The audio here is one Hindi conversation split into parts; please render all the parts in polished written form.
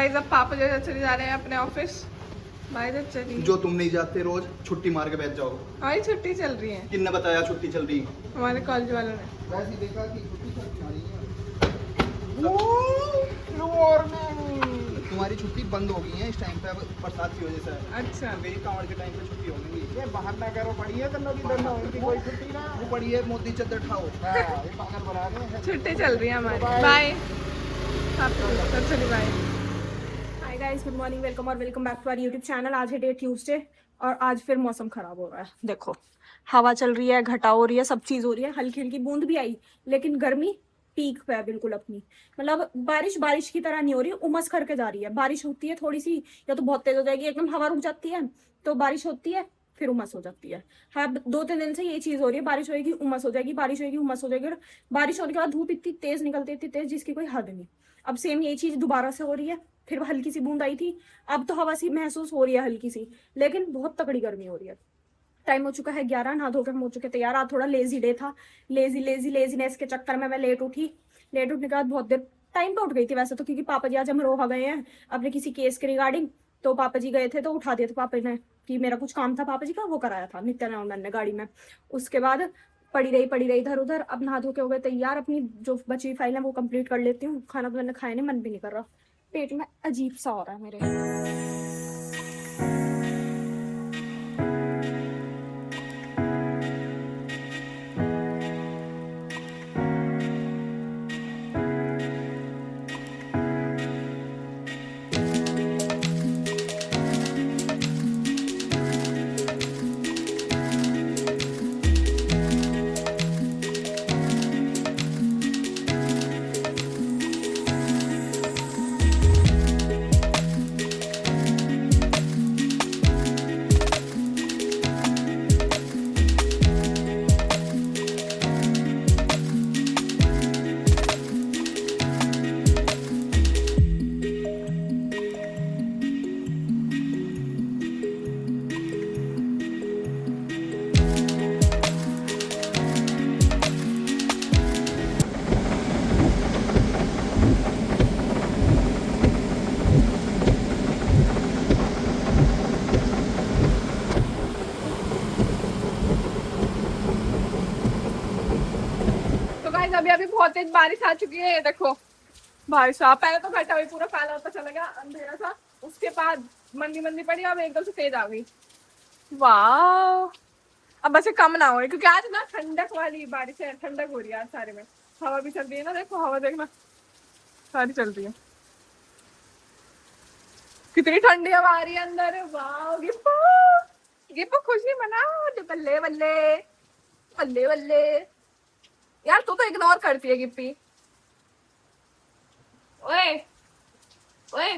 गाइस अब पापा जो चले जा रहे हैं अपने ऑफिस। बाय द चली जो तुम नहीं जाते रोज छुट्टी मार के बैठ जाओ। हमारी छुट्टी चल रही है। किसने बताया छुट्टी चल रही? हमारे कॉलेज वालों ने। वैसे देखा कि छुट्टी चल रही है। तुम्हारी छुट्टी बंद हो गई है इस टाइम पे अब बरसात की वजह से। अच्छा तो मेरी कांवड़ के टाइम पे छुट्टी होगी। ये बाहर ना करो, पड़ी है दोनों की दोनों, इनकी कोई छुट्टी ना। वो पड़ी है मोदी चद्दर ठाओ। हाँ, ये पागल बना रहे हैं। छुट्टी चल रही है हमारी। बाय चलिए bye. Hi guys, good morning, welcome और welcome back to our YouTube channel. आज है डे ट्यूसडे और आज फिर मौसम खराब हो रहा है। देखो हवा चल रही है, घटा हो रही है, सब चीज हो रही है, हल्की हल्की बूंद भी आई, लेकिन गर्मी पीक पे है बिल्कुल अपनी। मतलब बारिश बारिश की तरह नहीं हो रही, उमस करके जा रही है। बारिश होती है थोड़ी सी या तो बहुत तेज हो जाएगी, एकदम हवा रुक जाती है, तो बारिश होती है फिर उमस हो जाती है। हाँ, 2-3 दिन से ये चीज हो रही है, बारिश होगी उमस हो जाएगी, बारिश होगी उमस हो जाएगी, और बारिश होने के बाद धूप इतनी तेज निकलती है, इतनी तेज जिसकी कोई हद नहीं। अब सेम यही चीज दोबारा से हो रही है। फिर हल्की सी बूंद आई थी, अब तो हवा सी महसूस हो रही है हल्की सी, लेकिन बहुत तगड़ी गर्मी हो रही है। टाइम हो चुका है 11, नहा धोकर हम हो चुके तैयार। आज थोड़ा लेजी डे था, लेजीनेस के चक्कर में मैं लेट उठी। लेट उठने के बाद बहुत देर टाइम पे उठ गई थी वैसे तो, क्योंकि पापा जी आज अमरोहा गए हैं अपने किसी केस के रिगार्डिंग। तो पापा जी गए थे तो उठा दिया था पापा ने, कि मेरा कुछ काम था पापा जी का, वो कराया था नित्यानंद ने गाड़ी में। उसके बाद पड़ी रही इधर उधर। अब नहा धो के हो गए तैयार, अपनी जो बची हुई फाइल है वो कंप्लीट कर लेती हूँ। खाना तो मैंने खाया नहीं, मन भी नहीं कर रहा, पेट में अजीब सा हो रहा है मेरे। अभी अभी बहुत तेज बारिश आ चुकी है। देखो बारिश आ, पहले तो घटा हुई पूरा काला होता चला गया, अंधेरा था, उसके बाद मंदी मंदी पड़ी, अब एकदम से तेज आ गई। वाह, अब बस ये कम ना हो, क्योंकि आज ना ठंडक वाली बारिश है, ठंडक हो रही है आज सारे में। हवा भी चल रही है ना, देखो हवा देखना सारी चल रही है, कितनी ठंडी हवा आ रही है अंदर। वाह गिप्पू, गिप्पू खुशी मनाओ, बल्ले बल्ले बल्ले बल्ले। यार तू तो इग्नोर करती है गिप्पी। ओए ओए,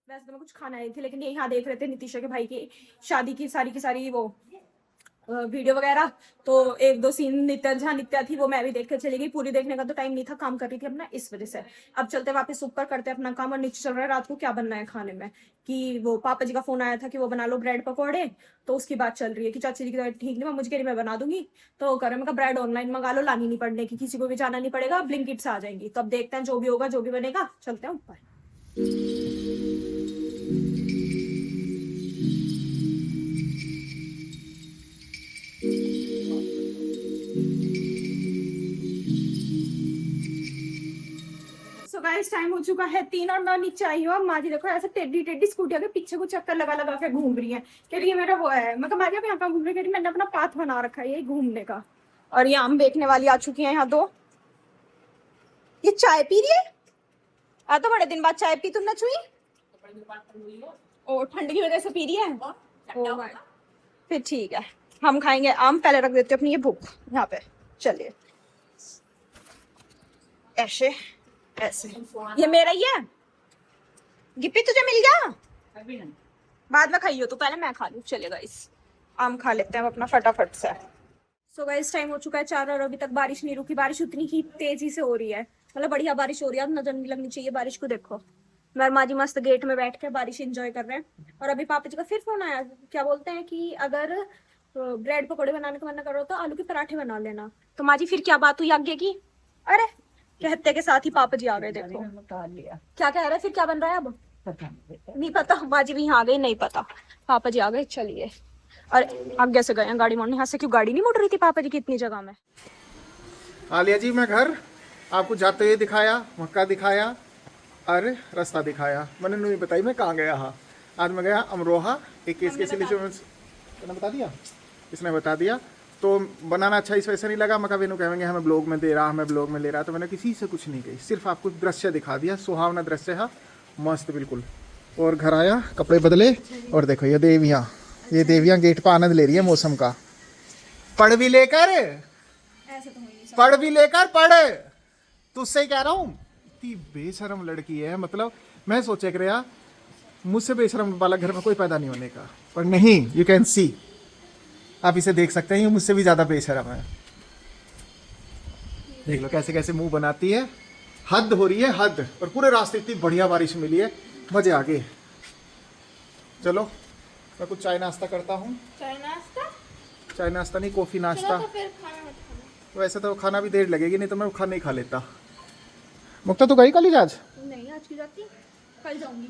वैसे तो मैं कुछ खाना आई थी, लेकिन ये यहाँ देख रहे थे नितिशा के भाई की शादी की सारी वो वीडियो वगैरह। तो 1-2 सीन नित्या थी वो मैं भी देख के चली गई। पूरी देखने का तो टाइम नहीं था, काम कर रही थी अपना, इस वजह से। अब चलते वापस ऊपर, करते अपना काम। और नीचे चल रहा है रात को क्या बनना है खाने में, कि वो पापा जी का फोन आया था कि वो बना लो ब्रेड पकौड़े। तो उसकी बात चल रही है कि चाची जी की तबीयत ठीक नहीं, मुझे कह रही मैं बना दूंगी। तो करे मैं ब्रेड ऑनलाइन मंगा लो, लानी नहीं पड़ने की, किसी को भी जाना नहीं पड़ेगा, ब्लिंकिट से आ जाएंगी। तो अब देखते हैं जो भी होगा, जो भी बनेगा, चलते हैं ऊपर। सो गाइस टाइम हो चुका है 3 और मैं नीचे आई हूँ। माँ जी देखो ऐसे टेढ़ी टेढ़ी स्कूटिया के पीछे को चक्कर लगा लगा के घूम रही है, कह रही है मेरा वो है। मैं कहा यहाँ का घूम रही, कह रही मैंने अपना पाथ बना रखा है ये घूमने का। और ये आम बेचने वाली आ चुकी है यहाँ। 2 ये चाय पी रही है, आ तो बड़े दिन बाद चाय पी तुमने छुई। ओ ठंड की वजह से पी रही है। ओ माय, फिर ठीक है, हम खाएंगे आम। पहले रख देते अपनी ये बुक यहाँ पे। चलिए ऐसे ऐसे, ये मेरा ही है। गिप्पी तुझे मिल गया, बाद में खाइयो तो, पहले मैं खा लूं। चलेगा इस आम खा लेते हैं अपना फटाफट से। सो गाइस टाइम हो चुका है 4 और अभी तक बारिश नहीं रुकी। बारिश उतनी ही तेजी से हो रही है, मतलब बढ़िया बारिश हो रही है। अब नजर नहीं लगनी चाहिए बारिश को। देखो मैं माँ जी मस्त गेट में बैठ के बारिश एंजॉय कर रहे हैं। और अभी पापा जी का फिर फोन आया, क्या बोलते हैं कि अगर ब्रेड पकौड़े बनाने का मन करो तो आलू के पराठे बना लेना। तो माँ जी फिर क्या बात हुई आगे की? अरे कहते के साथ ही पापा जी आ गए। देखो क्या कह रहे हैं, फिर क्या बन रहा है अब नहीं पता। माँ जी भी यहाँ आ गए, नहीं पता। पापा जी आ गए, चलिए। और आगे से गए हैं गाड़ी मोड़ने। यहाँ से क्यों गाड़ी नहीं मुड़ रही थी पापा जी की इतनी जगह में। आलिया जी मैं घर आपको जाते हुए दिखाया, मक्का दिखाया और रास्ता दिखाया। मैंने नहीं बताई मैं कहाँ गया। हाँ आज मैं गया अमरोहा एक केस के सिलसिले में। मैंने बता दिया, इसने बता दिया। तो बनाना अच्छा इस वजह से नहीं लगा। मैं कभी कहेंगे हमें ब्लॉग में दे रहा, हमें ब्लॉग में ले रहा। तो मैंने किसी से कुछ नहीं कही, सिर्फ आपको दृश्य दिखा दिया। सुहावना दृश्य है, मस्त बिल्कुल। और घर आया, कपड़े बदले और देखो ये देवियाँ गेट पर आनंद ले रही है मौसम का। पढ़ भी लेकर पढ़ तुझसे ही कह रहा हूँ। इतनी बेशरम लड़की है, मतलब मैं सोचे कर यार मुझसे बेशरम वाला घर में कोई पैदा नहीं होने का, पर नहीं। यू कैन सी, आप इसे देख सकते हैं, ये मुझसे भी ज्यादा बेशरम है। देख लो कैसे कैसे मुंह बनाती है, हद हो रही है हद। और पूरे रास्ते इतनी बढ़िया बारिश मिली है, मजे आ गए। चलो मैं कुछ चाय नाश्ता करता हूँ। चाय नाश्ता नहीं, कॉफी नाश्ता। वैसे तो खाना भी देर लगेगी, नहीं तो मैं खाना ही खा लेता। मुक्ता तो गई कॉलेज आज? नहीं आज की जाती, कल जाऊंगी,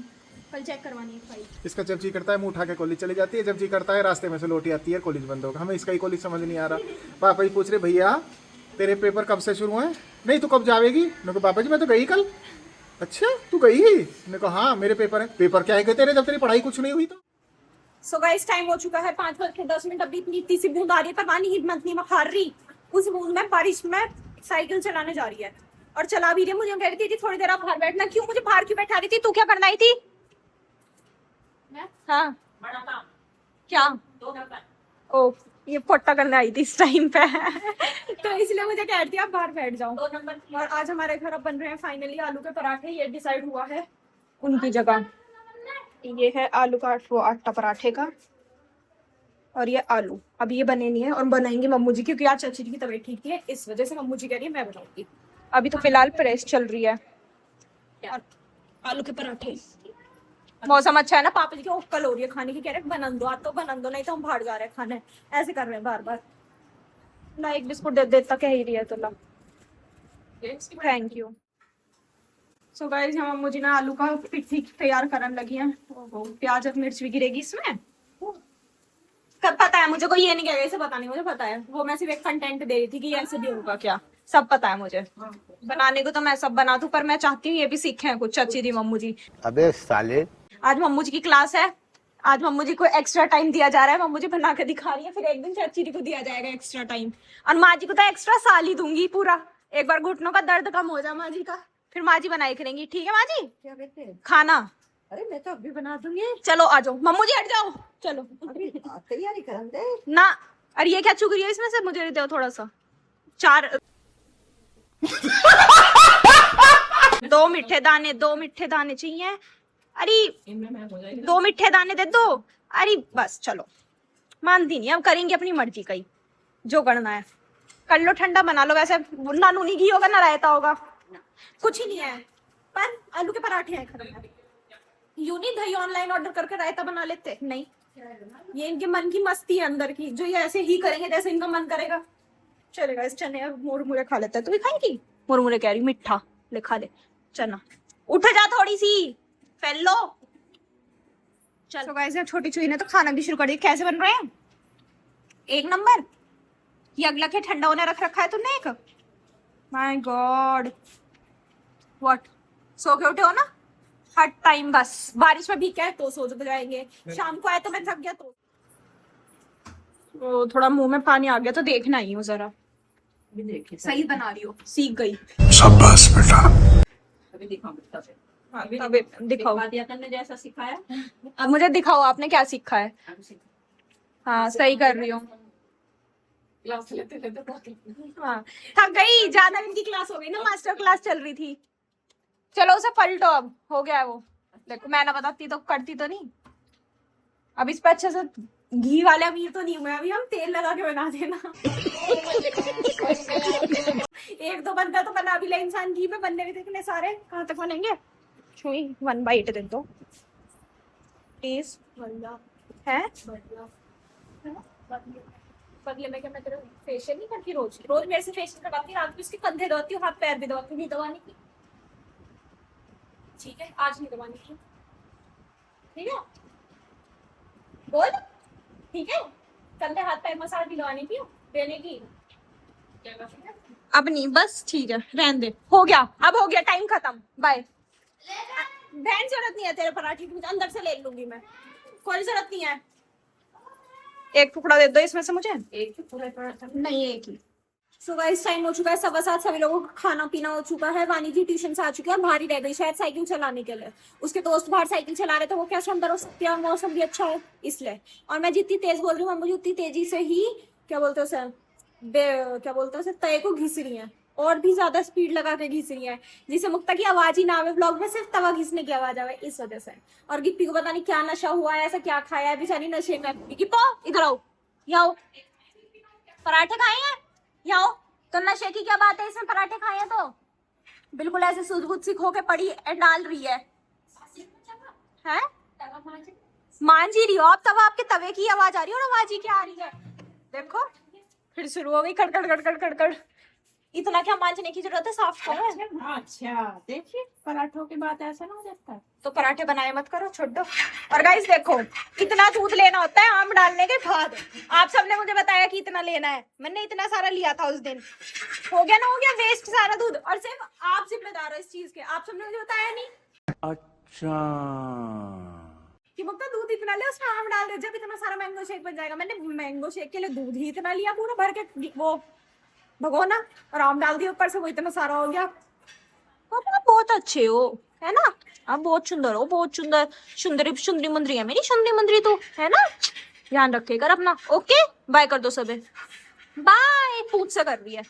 कल चेक करवानी है फाइल। इसका जब जी करता है मुंह उठा के कॉलेज चली जाती है, जब जी करता है रास्ते में से लौटी आती है, कॉलेज बंद होगा। हमें इसका ही कॉलेज समझ नहीं आ रहा। पापा जी पूछ रहे भैया तेरे पेपर कब से शुरू हैं? नहीं तू कब जाएगी? मैं कहा पापा जी मैं तो गई कल। अच्छा तू गई ही? मैं कहा हाँ मेरे पेपर है। पेपर क्या है तेरे, जब तेरी पढ़ाई कुछ नहीं हुई तो। सो गाइस टाइम हो चुका है 5:10। अभी इतनी सी बूंद आ रही है, पर पानी हिम्मत नहीं हार रही। उस बूंद में बारिश में साइकिल चलाने जा रही है और चला भी रही है। मुझे कह रही थी थोड़ी देर आप बाहर बैठना। क्यों मुझे बाहर क्यों बैठा रही थी? तू क्या करना आई थी? हाँ क्या? ओ ये पोट्टा करने आई थी इस टाइम पे तो इसलिए मुझे कह रही थी आप बाहर बैठ जाओ। और आज हमारे घर अब बन रहे हैं फाइनली आलू के पराठे। ये डिसाइड हुआ है उनकी जगह। ये है आलू का वो आटा पराठे का, और ये आलू अब ये बने नहीं है और बनाएंगे मम्मू जी, क्योंकि आज चाची जी की तबीयत ठीक है, इस वजह से मम्मू जी कह रही है मैं बनाऊंगी। अभी तो फिलहाल प्रेस चल रही है। और आलू के पराठे, मौसम अच्छा है ना, पापा जी की उक्कल हो रही है खाने की, कह रहे बना दो आज तो बना दो, नहीं तो हम बाहर जा रहे हैं खाने। ऐसे कर रहे हैं बार बार। ना एक बिस्कुट दे देता कह ही रही है तो ला, थैंक यू। सो गाइस हम मुझे ना आलू का पिट्ठी तैयार करने लगी हैं। प्याज और मिर्च भी गिरेगी इसमें। कब पता है मुझे, कोई ये नहीं कहेगा इसे पता नहीं, मुझे पता है। वो मैं सिर्फ एक कंटेंट दे रही थी कि ऐसे भी होगा क्या, सब पता है मुझे। बनाने को तो मैं सब बना दूं, पर मैं चाहती हूँ ये भी सीखें कुछ चाची जी मम्मू जी। अबे साले, आज मम्मू जी की क्लास है, आज मम्मू जी को एक्स्ट्रा टाइम दिया जा रहा है। मम्मू जी बना के दिखा रही है, फिर एक दिन चाची जी को दिया जाएगा एक्स्ट्रा टाइम। और माँ जी को तो एक्स्ट्रा साल ही दूंगी पूरा। एक बार घुटनों का दर्द कम हो जाए माँ जी का, फिर माँ जी बनाई करेंगी। ठीक है माँ जी? क्या कहते हैं खाना? अरे मैं तो अभी बना दूंगी। चलो आ जाओ मम्मू जी, हट जाओ। चलो तैयारी कर दे ना। अरे ये क्या चुग रही है इसमें से, मुझे दो थोड़ा सा। 4 2 मीठे दाने, 2 मीठे दाने चाहिए। अरे 2 मीठे दाने दे दो। अरे बस चलो, मानती नहीं, अब करेंगे अपनी मर्जी का ही, जो करना है कर लो। ठंडा बना लो, वैसे ना नूनी घी होगा ना रायता होगा, कुछ ही नहीं है। पर आलू के पराठे हैं खत्म। यूं नहीं दही ऑनलाइन ऑर्डर करके रायता बना लेते, नहीं। ये इनके मन की मस्ती है अंदर की, जो ये ऐसे ही करेंगे जैसे इनका मन करेगा। चलेगा इस चने मुरमुरे खा लेता है। तू भी खाएगी? मुरमुरे कह रही, मिठा ले खा ले। चना उठ जा थोड़ी सी, फैल लो। चलो गाइस छोटी चुई ने तो खाना भी शुरू कर दिया। कैसे बन रहे हैं? एक नंबर। ये अगला क्या ठंडा होने रख रखा है तुमने एक? माय गॉड व्हाट, सो के उठे हो ना हर टाइम? बस बारिश में भीगा है तो सो जाएंगे, शाम को आए तो मैं थक गया तो थोड़ा मुंह में पानी आ गया तो देखना ही हूँ जरा। सही बना रही हो, सीख गई। शाबाश बेटा। अभी दिखाओ जैसा सिखाया। अब मुझे दिखाओ आपने क्या सीखा है। हाँ सही कर रही हो। हाँ थक गई, ज्यादा इनकी क्लास हो गई ना, मास्टर क्लास चल रही थी। चलो उसे पलटो, अब हो गया है वो। देखो मैं ना बताती तो करती तो नहीं। अब इस पर अच्छे से घी वाले अमीर तो नहीं हुए, अभी हम तेल लगा के बना देना। 1-2 बंदा तो बना भी ले इंसान, घी में बनने भी देखने सारे कहाँ तक बनेंगे। छुई 1 बाइट दे दो प्लीज। है बदले में क्या मैं तेरे फेशियल नहीं करती रोज रोज मेरे से फेशियल करवाती रात को इसके कंधे धोती हूँ हाथ पैर भी धोती नहीं दबाने की ठीक है आज नहीं दबाने की ठीक है बोल ठीक है कंधे हाथ पैर मसाज दिलवाने की देने की अब नहीं बस ठीक है रहने दे हो गया अब हो गया टाइम खत्म बाय बहन जरूरत नहीं है तेरे पराठे की अंदर से ले लूंगी मैं कोई जरूरत नहीं है एक टुकड़ा दे दो इसमें से मुझे एक ही पूरा पराठा नहीं एक ही सुबह इस टाइम हो चुका है 7:15 सभी लोगों का खाना पीना हो चुका है वानी जी ट्यूशन से आ चुकी है भारी रह गई शायद साइकिल चलाने के लिए उसके दोस्त बाहर साइकिल चला रहे थे वो कैसे अंदर हो सकती है और मौसम भी अच्छा है इसलिए और मैं जितनी तेज बोल रही हूँ मुझे उतनी तेजी से ही क्या बोलते हो सर क्या बोलते हैं उसे तय को घिस रही है और भी ज्यादा स्पीड लगा के घिस रही है जिसे मुक्ता की आवाज ही ना आवे ब्लॉग में सिर्फ तवा घिसने की आवाज आवे इस वजह से और गिप्पी को पता नहीं क्या नशा हुआ है ऐसा क्या खाया है बेचारी नशे में गिप्पो इधर आओ यहाँ पराठे खाए हैं यहाँ तो नशे की क्या बात है इसमें पराठे खाए हैं तो बिल्कुल ऐसे सूझबूझ सी खो के पड़ी डाल रही है मान जी रही हो आप तब आपके तवे की आवाज आ रही है और आवाज ही क्या आ रही है देखो फिर शुरू हो गई कड़कड़ कड़कड़ कड़कड़ इतना क्या मांझने की जरूरत है साफ करो अच्छा देखिए पराठों की बात ऐसा ना हो जाता है तो पराठे बनाए मत करो छोड़ दो और गाइस देखो इतना दूध लेना होता है आम डालने के बाद आप सबने मुझे बताया कि इतना लेना है मैंने इतना सारा लिया था उस दिन हो गया वेस्ट सारा दूध और सिर्फ आप जिम्मेदार हो इस चीज के आप सबने मुझे बताया नहीं अच्छा कि मुक्ता दूध इतना ले उसमें आम डाल दे जब इतना सारा मैंगो शेक बन जाएगा मैंने मैंगो शेक के लिए दूध ही इतना लिया पूरा भर के वो भगोना और आम डाल दिया ऊपर से वो इतना सारा हो गया पापा बहुत अच्छे हो है ना आप बहुत सुंदर हो बहुत सुंदर सुंदरी मुंदरी है मेरी सुंदरी मुंदरी तो है ना ध्यान रखेगा अपना ओके बाय कर दो सबे बाय पूछ से कर रही है